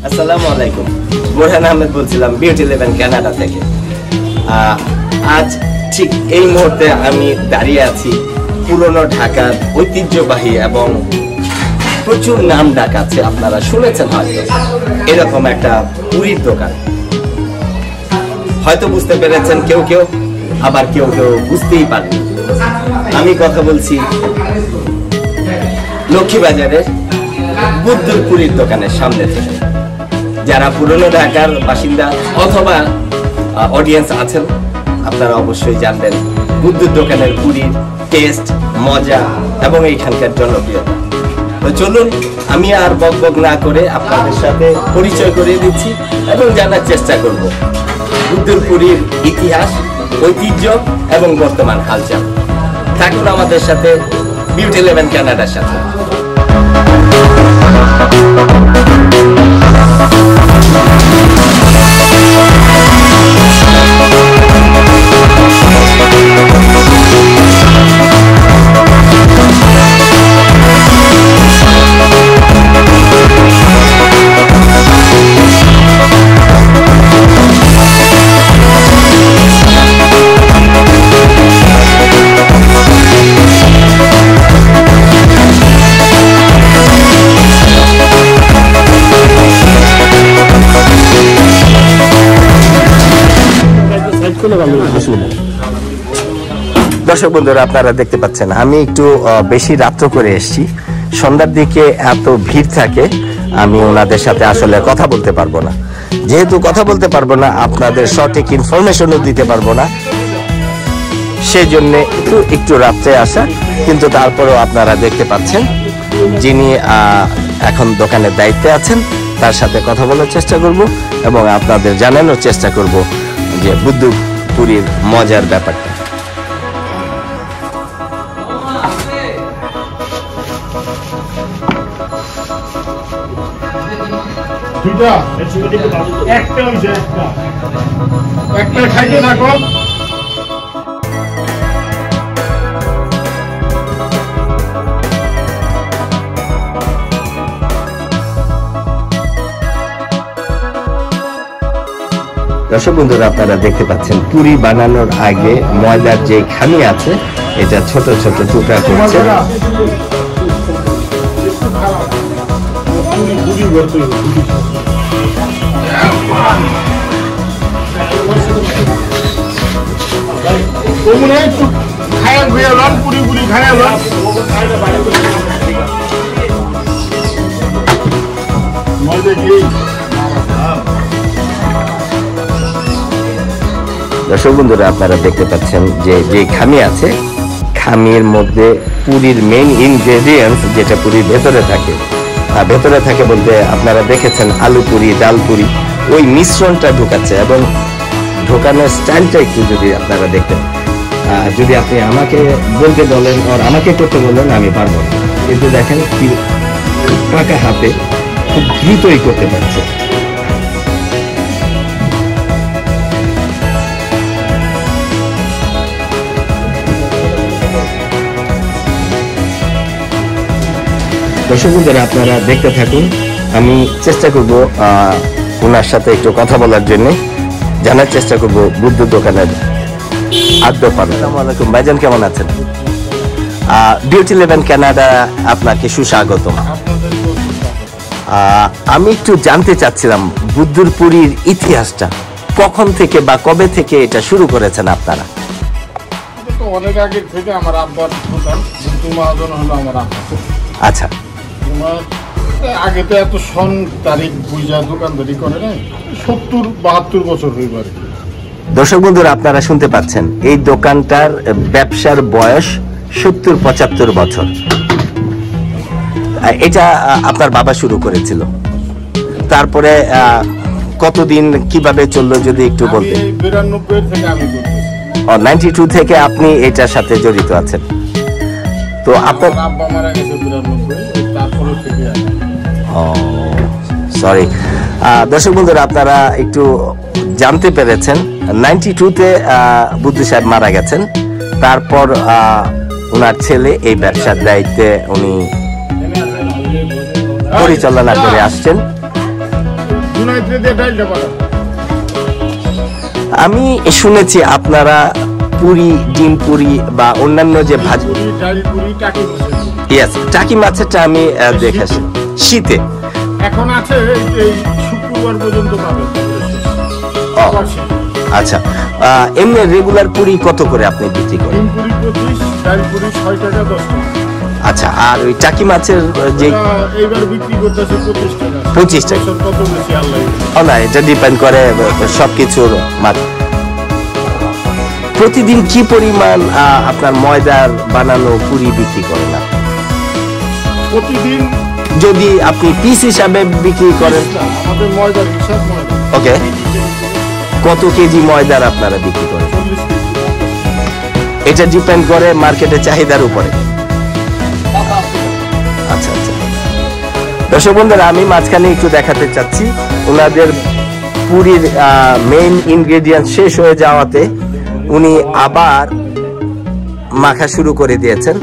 আসসালামু আলাইকুম। বোরহান আহমেদ বলছিলাম বিউটি 11 কানাডা থেকে। আজ ঠিক এই মুহূর্তে আমি দাঁড়িয়ে আছি পুরনো ঢাকার ঐতিহ্যবাহী এবং প্রচুর নাম ডাক আছে, আপনারা শুনেছেন হয়তো, এরকম একটা পুরীর দোকান। হয়তো বুঝতে পেরেছেন কেউ কেউ, আবার কেউ কেউ বুঝতেই পারেন। আমি কথা বলছি লক্ষ্মীবাজারের বুদ্ধর পুরীর দোকানের সামনে থেকে। যারা পুরনো ঢাকার বাসিন্দা অথবা অডিয়েন্স আছেন, আপনারা অবশ্যই জানবেন বুদ্ধর দোকানের পুরীর টেস্ট, মজা এবং এইখানকার জনপ্রিয়তা। তো চলুন, আমি আর বকবক না করে আপনাদের সাথে পরিচয় করিয়ে দিচ্ছি এবং জানার চেষ্টা করব বুদ্ধর পুরীর ইতিহাস, ঐতিহ্য এবং বর্তমান হালচাল। থাকুন আমাদের সাথে বিউটি 11 কানাডার সাথে। দর্শক বন্ধুরা, আপনারা দেখতে পাচ্ছেন আমি একটু বেশি রাত্র করে এসেছি। সন্ধ্যার দিকে এত ভিড় থাকে, আমি ওনাদের সাথে আসলে কথা বলতে পারবো না। যেহেতু কথা বলতে পারবো না, আপনাদের সঠিক ইনফরমেশনও দিতে পারবো না, সেই জন্য একটু রাত্রে আসা। কিন্তু তারপরেও আপনারা দেখতে পাচ্ছেন যিনি এখন দোকানের দায়িত্বে আছেন, তার সাথে কথা বলার চেষ্টা করব এবং আপনাদের জানানোর চেষ্টা করব যে বুদ্ধ পুরীর মজার ব্যাপারটা। একটা খাইতে থাকো। দর্শক বন্ধুরা, আপনারা দেখতে পাচ্ছেন পুরি বানানোর আগে ময়দার যে খামি আছে, এটা ছোট ছোট টুকরা করছে। দর্শক বন্ধুরা, আপনারা দেখতে পাচ্ছেন যে খামি আছে, খামির মধ্যে পুরীর মেইন ইনগ্রেডিয়েন্টস যেটা পুরীর ভেতরে থাকে বলতে আপনারা দেখেছেন আলু পুরি, ডাল পুরি, ওই মিশ্রণটা ঢোকাচ্ছে এবং ঢোকানোর স্টাইলটা একটু যদি আপনারা দেখতেন। যদি আপনি আমাকে বলতে বলেন আর আমাকে করতে বলেন, আমি পারবো না, কিন্তু দেখেন কি পাকা হাতে খুব দ্রুতই করতে পারছে। দর্শক বন্ধুরা, আপনারা দেখতে থাকুন, আমি চেষ্টা করব ওনার সাথে একটু কথা বলার জন্য, জানার চেষ্টা করব বুদ্ধ দোকানের আদ্যপান। আসসালামু আলাইকুম ভাইজান, কেমন আছেন? বিউটি 11 কানাডা আপনাকে সুস্বাগতম। আমি একটু জানতে চাচ্ছিলাম বুদ্ধর পুরীর ইতিহাসটা কখন থেকে বা কবে থেকে এটা শুরু করেছেন আপনারা? অনেক আগে থেকে আমার আব্বার মহাজন হলো আমার আব্বা। আচ্ছা, আগে তো এত সন তারিখ বুঝা দোকানদারি করে নাই, 70-72 বছর হয়ে পারে। দর্শক বন্ধুরা, আপনারা শুনতে পাচ্ছেন এই দোকানটার ব্যবসার বয়স 70-75 বছর। এটা আপনার বাবা শুরু করেছিল, তারপরে কতদিন কিভাবে চললো যদি একটু বলতেন? 92 থেকে আমি করতেছি। 92 থেকে আপনি এটার সাথে জড়িত আছেন। তো আপনার আব্বা মারা গেছে 92, তারপরে থেকে সরি। দর্শক বন্ধুরা, আপনারা একটু জানতে পেরেছেন 92-তে বুদ্ধ সাহেব মারা গেছেন, তারপর ওনার ছেলে এই ব্যবসার দায়িত্বে উনি পরিচালনা করে আসছেন। জুনাইতে দিয়ে ডাইলটা বানায়। আমি শুনেছি আপনারা পুরি, ডিম পুরি বা অন্যান্য যে ভাজি, পুরি, ডাল পুরি, টাকি মাছের পুরি। ইয়েস, টাকি মাছেরটা আমি দেখেছি শীতে। এখন আছে এই শুক্রবার পর্যন্ত পাবেন। ও, আবার শেষ। আচ্ছা, এমনি রেগুলার পুরি কত করে আপনি বিক্রি করেন? ডিম পুরি 25, ডাল পুরি 6 টাকা 10 টাকা। আচ্ছা, আর ওই টাকি মাছের যে এইবার বিক্রি করতেছে 25 টাকা। 25 টাকা। বছর কত বেশি আল্লাহ। না, এটা ডিপেন্ড করে সবকিছুর মান। প্রতিদিন কি পরিমাণ আপনার ময়দার বানানো পুরি বিক্রি করেন আপনি? প্রতিদিন যদি আপনি পিস হিসাবে বিক্রি করেন, আমাদের ময়দার হিসাব ময়দা ওকে, কত কেজি ময়দার আপনারা বিক্রি করেন? 40 কেজি। এটা ডিপেন্ড করে মার্কেটের চাহিদার উপরে। আচ্ছা আচ্ছা, দর্শক বন্ধুরা, আমি মাঝখানে একটু দেখাতে চাচ্ছি ওনাদের পুরীর মেইন ইনগ্রেডিয়েন্ট শেষ হয়ে যাওয়াতে উনি আবার মাখা শুরু করে দিয়েছেন।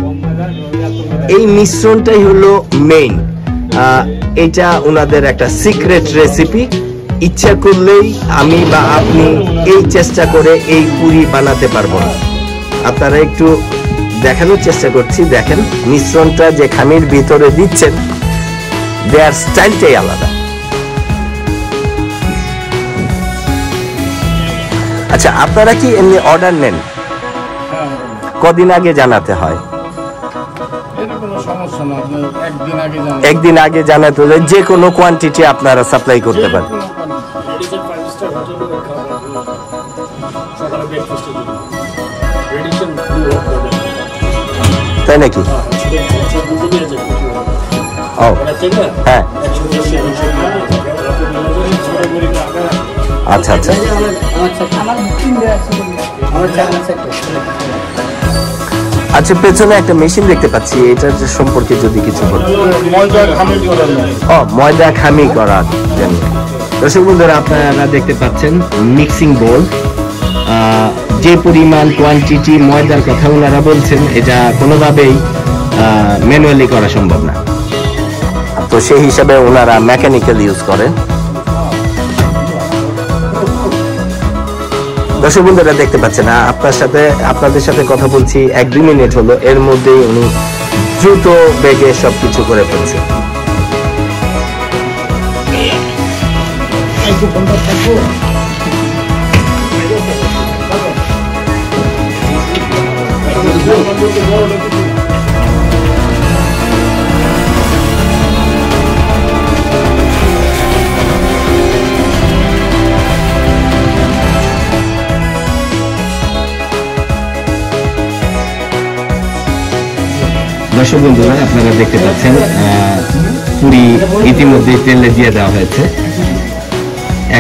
এই মিশ্রণটাই হলো মেইন, এটা ওনাদের একটা সিক্রেট রেসিপি। ইচ্ছা করলেই আমি বা আপনি এই চেষ্টা করে এই পুরি বানাতে পারবো না। আপনারা একটু দেখানোর চেষ্টা করছি, দেখেন মিশ্রণটা যে খামির ভিতরে দিচ্ছেন, দেয়ার স্টাইলটাই আলাদা। আচ্ছা, আপনারা কি এমনি অর্ডার নেন? কদিন আগে জানাতে হয়? এটা কোনো সমস্যা না, আপনি একদিন আগে জানান। একদিন আগে জানাতে হলে যে কোনো কোয়ান্টিটি আপনারা সাপ্লাই করতে পারেন। তাই নাকি? ও হ্যাঁ, আচ্ছা আচ্ছা। আচ্ছা, পেছনে একটা মেশিন দেখতে পাচ্ছি, এটার যে সম্পর্কে যদি কিছু বলেন। ময়দা খামির করার নয়। ও, ময়দা খামি করার জন্য। দর্শক বন্ধুরা, আপনারা দেখতে পাচ্ছেন মিক্সিং বোল, যে পরিমাণ কোয়ান্টিটি ময়দার কথা ওনারা বলছেন, এটা কোনোভাবেই ম্যানুয়ালি করা সম্ভব না। তো সেই হিসাবে ওনারা মেকানিক্যাল ইউজ করেন। দর্শক বন্ধুরা দেখতে পাচ্ছেন, আপনাদের সাথে কথা বলছি 1-2 মিনিট হলো, এর মধ্যেই উনি দ্রুত বেগে সবকিছু করে ফেলছে। দর্শক বন্ধুরা, আপনারা দেখতে পাচ্ছেন পুরি ইতিমধ্যে তেলে দিয়ে দেওয়া হয়েছে।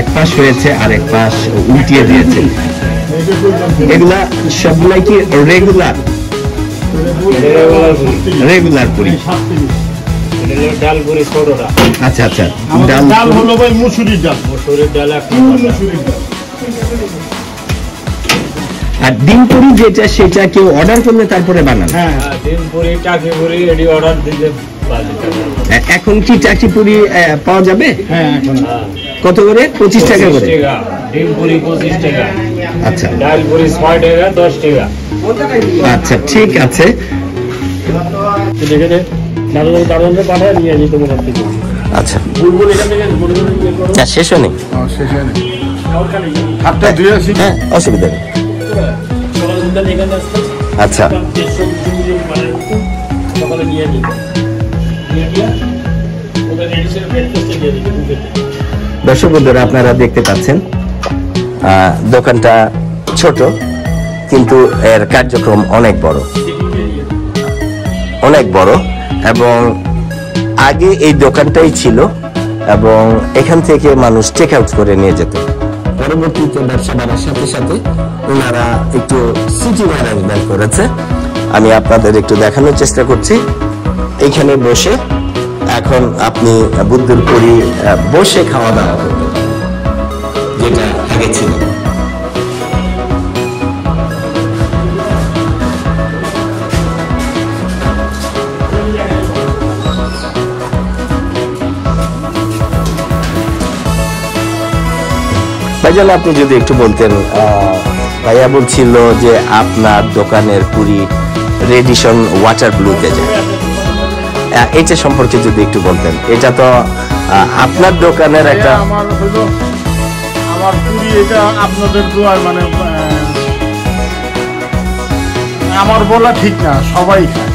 এক পাশ হয়েছে আর এক পাশ উল্টিয়ে দিয়েছে। এগুলা সবগুলাই কি রেগুলার পুরি? ডাল পুরি ছোটটা। আচ্ছা আচ্ছা, ডাল হলো ভাই মুসুরির ডাল। মসুরের ডাল মুসুরির ডাল। আর ডিম পুরি যেটা, সেটা কেউ অর্ডার করলে তারপরে বানান? হ্যাঁ, ডিম পুরি, টাকি পুরি এডি অর্ডার দিলে এখন কি টাকি পুরি পাওয়া যাবে? হ্যাঁ, এখন কত করে? 25 টাকা করে? ডিম পুরি 25 টাকা। আচ্ছা ডাল পুরি 6 টাকা 10 টাকা। আচ্ছা, ঠিক আছে। দেখে দে দারুণে পাঠায় নিয়ে যেত মনে হচ্ছে। আচ্ছা, বুলবুল এখান থেকে বুলবুল নিয়ে করো। না শেষ হয়নি। শেষে নেই। হাতটা ধুয়ে আসি। হ্যাঁ, অসুবিধা নেই। সকালে দুধ এখানে আসতে আচ্ছা, 150 মানে সকালে নিয়ে যেত। নিয়ে গিয়া ওদের এডিশনে ব্রেকফাস্টে দিয়ে দিত বুফেতে। দর্শক বন্ধুরা, আপনারা দেখতে পাচ্ছেন দোকানটা ছোট, কিন্তু এর কার্যক্রম অনেক বড়, অনেক বড়। এবং আগে এই দোকানটাই ছিল এবং এখান থেকে মানুষ টেক আউট করে নিয়ে যেত। পরবর্তীতে ব্যবসা বাড়ার সাথে সাথে ওনারা একটু সিটি ম্যানেজমেন্ট করেছে। আমি আপনাদের একটু দেখানোর চেষ্টা করছি। এখানে বসে এখন আপনি বুদ্ধর পুরি বসে খাওয়া দাওয়া করবেন, যেটা আগে ছিল। ভাইজান আপনি যদি একটু বলতেন, ভাইয়া বলছিল যে আপনার দোকানের পুরি রেডিশন ওয়াটার ব্লুতে যায়, এটা সম্পর্কে যদি একটু বলতেন। এটা তো আপনার দোকানের একটা আমার হলো আমার পুরি, এটা আপনাদের দোয়ায় মানে আমার বলা ঠিক না, সবাই খায়।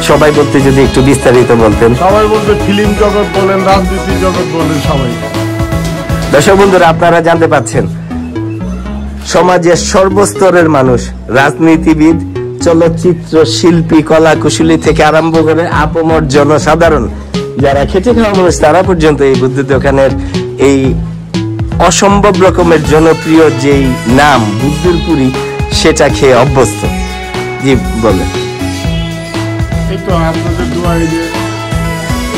সবাই বলতে যদি একটু বিস্তারিত বলতেন। সবাই বলতে ফিল্ম জগৎ বলেন, রাজনীতি জগৎ বলেন, সবাই খায়। দর্শক বন্ধুরা আপনারা জানতে পাচ্ছেন সমাজের সর্বস্তরের মানুষ, রাজনীতিবিদ, চলচ্চিত্র শিল্পী, কলা কুশলী থেকে আরম্ভ করে আপামর জনসাধারণ যারা খেটে খাওয়া মানুষ তারা পর্যন্ত এই বুদ্ধ দোকানের এই অসম্ভব রকমের জনপ্রিয় যেই নাম বুদ্ধুর পুরি সেটা খেয়ে অভ্যস্ত। জি বলেন। এই তো আপনাদের দোয়ায় যে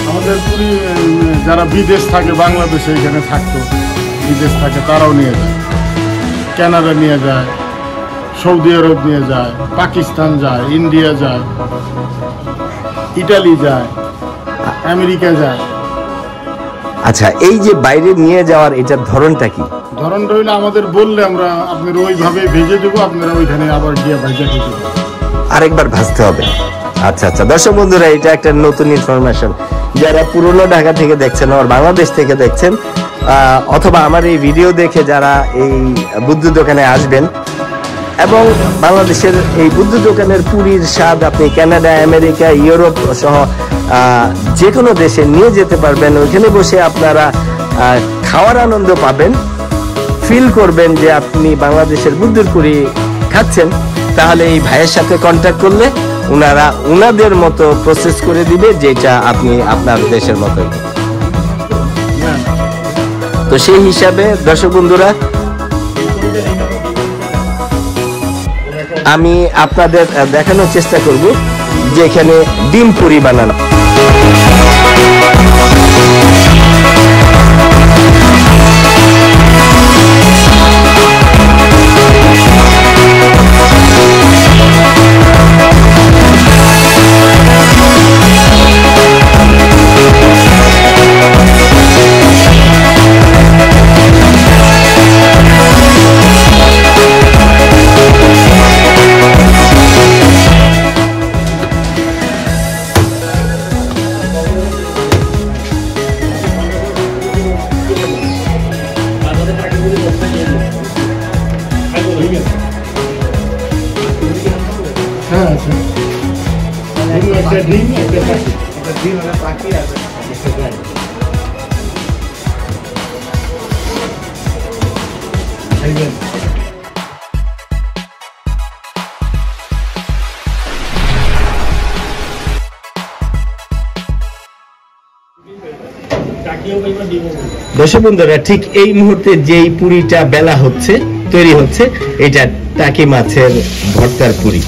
আমাদের পুরি যারা বিদেশ থাকে, বাংলাদেশে এখানে থাকতো, বিদেশ থাকে, তারাও নিয়ে যায়, কানাডা নিয়ে যায়, সৌদি আরব নিয়ে যায়, পাকিস্তান যায়, ইন্ডিয়া যায়, ইটালি যায়, আমেরিকা যায়। আচ্ছা, এই যে বাইরে নিয়ে যাওয়ার এটার ধরনটা কি? ধরনটা হইলে আমাদের বললে আমরা আপনার ওইভাবে ভেজে দেবো, আপনারা ওইখানে আবার গিয়ে ভাজা খেতে পারেন। আরেকবার ভাজতে হবে। আচ্ছা আচ্ছা, দর্শক বন্ধুরা এটা একটা নতুন ইনফরমেশন। যারা পুরনো ঢাকা থেকে দেখছেন আর বাংলাদেশ থেকে দেখছেন, অথবা আমার এই ভিডিও দেখে যারা এই বুদ্ধ দোকানে আসবেন এবং বাংলাদেশের এই বুদ্ধ দোকানের পুরীর স্বাদ আপনি কানাডা, আমেরিকা, ইউরোপ সহ যে কোনো দেশে নিয়ে যেতে পারবেন। ওইখানে বসে আপনারা খাওয়ার আনন্দ পাবেন, ফিল করবেন যে আপনি বাংলাদেশের বুদ্ধর পুরি খাচ্ছেন। তাহলে এই ভাইয়ের সাথে কন্ট্যাক্ট করলে ওনারা ওনাদের মতো প্রসেস করে দিবে, যেটা আপনি আপনার দেশের মতো। তো সেই হিসাবে দর্শক বন্ধুরা আমি আপনাদের দেখানোর চেষ্টা করব যে এখানে ডিম পুরি বানানো। হ্যাঁ, একটা ডিম, একটা পাখি আছে। দর্শক বন্ধুরা ঠিক এই মুহূর্তে যেই পুরিটা বেলা হচ্ছে, তৈরি হচ্ছে, এটা টাকি মাছের ভর্তার পুরি।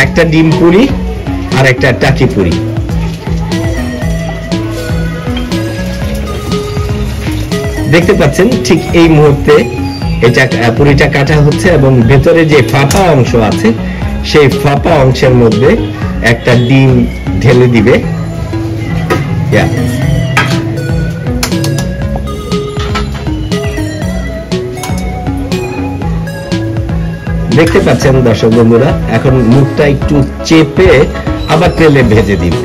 একটা ডিম পুরি আর একটা টাকি পুরি। দেখতে পাচ্ছেন ঠিক এই মুহূর্তে এটা পুরিটা কাটা হচ্ছে এবং ভেতরে যে ফাঁপা অংশ আছে সেই ফাঁপা অংশের মধ্যে একটা ডিম ঢেলে দিবে। দেখতে পাচ্ছেন দর্শক বন্ধুরা, এখন মুখটা একটু চেপে আবার তেলে ভেজে দিবে।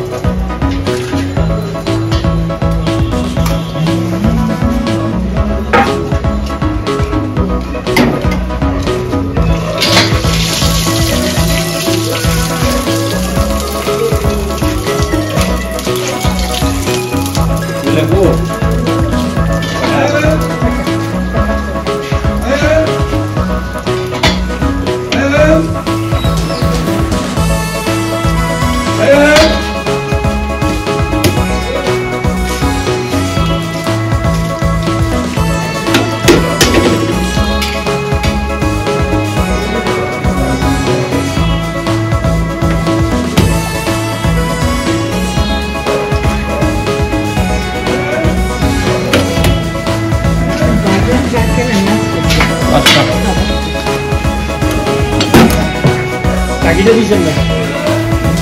টাকিটা দিচ্ছেন না?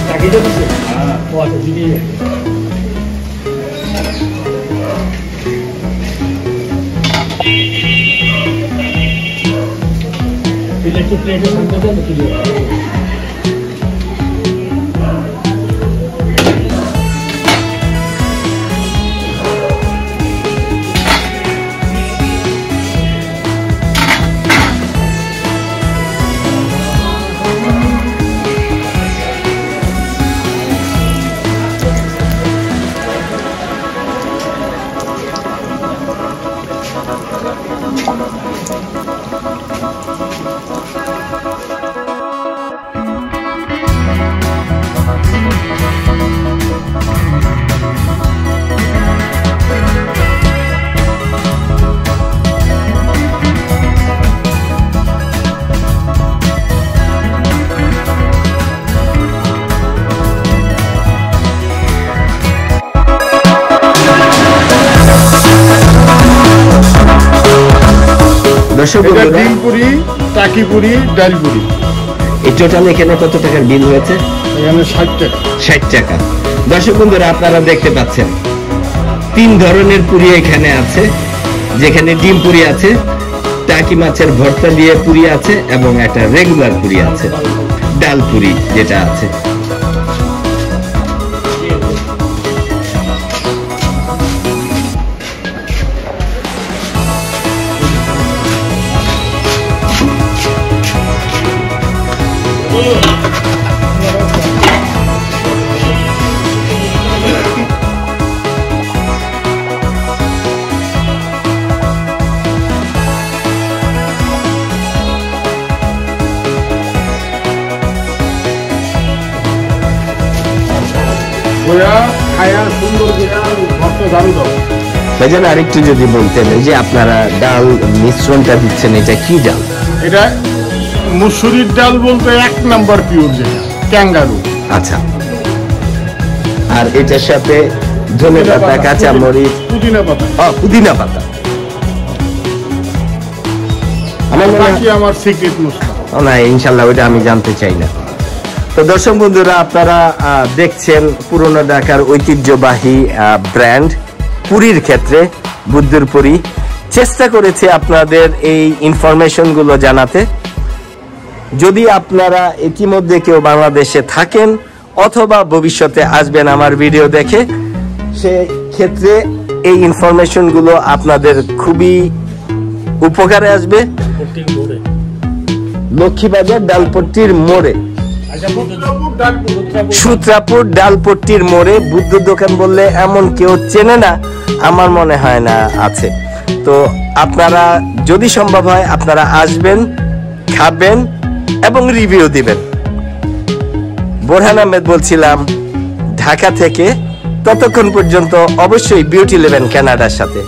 টাকিটা দিচ্ছে ও আচ্ছা দিদি ইলেকট্রিক প্লেটের মধ্যে দেন কি দিয়ে দর্শক এটা বন্ধুরা, ডিম পুরি, টাকি পুরি, ডাল পুরি। এই টোটাল এখানে কত টাকার বিল হয়েছে? এখানে 60 টাকা। 60 টাকা। দর্শক বন্ধুরা, আপনারা দেখতে পাচ্ছেন 3 ধরনের পুরি এখানে আছে, যেখানে ডিম পুরি আছে, টাকি মাছের ভর্তা দিয়ে পুরি আছে এবং একটা রেগুলার পুরি আছে, ডাল পুরি যেটা আছে। গোয়া খায়া সুন্দর করে ভর্তা ঝাড়ু দাও। ভাইজান আরেকটু যদি বলতেন, এই যে আপনারা ডাল মিশ্রণটা দিচ্ছেন, এটা কি ডাল? এটা মুসুরির ডাল বলতে 1 নাম্বার পিওর, যেটা ক্যাঙ্গারু। আচ্ছা, আর এটার সাথে ধনে পাতা, কাঁচা মরিচ, পুদিনা পাতা। পুদিনা পাতা। আমার মনে হয় বাকি আমার সিক্রেট মশলা। না, ইনশাল্লাহ ওইটা আমি জানতে চাই না। তো দর্শক বন্ধুরা, আপনারা দেখছেন পুরনো ঢাকার ঐতিহ্যবাহী ব্র্যান্ড পুরীর ক্ষেত্রে বুদ্ধর পুরি। চেষ্টা করেছি আপনাদের এই ইনফরমেশনগুলো জানাতে। যদি আপনারা ইতিমধ্যে কেউ বাংলাদেশে থাকেন অথবা ভবিষ্যতে আসবেন আমার ভিডিও দেখে, সে ক্ষেত্রে এই ইনফরমেশনগুলো আপনাদের খুবই উপকারে আসবে। লক্ষ্মীবাজার ডালপট্টির মোড়ে, সূত্রাপুর ডালপট্টির মোড়ে বুদ্ধ দোকান বললে এমন কেউ চেনে না আমার মনে হয় না আছে। তো আপনারা যদি সম্ভব হয় আপনারা আসবেন, খাবেন এবং রিভিউ দিবেন। বোরহান আহমেদ বলছিলাম ঢাকা থেকে। ততক্ষণ পর্যন্ত অবশ্যই বিউটি 11 কানাডার সাথে।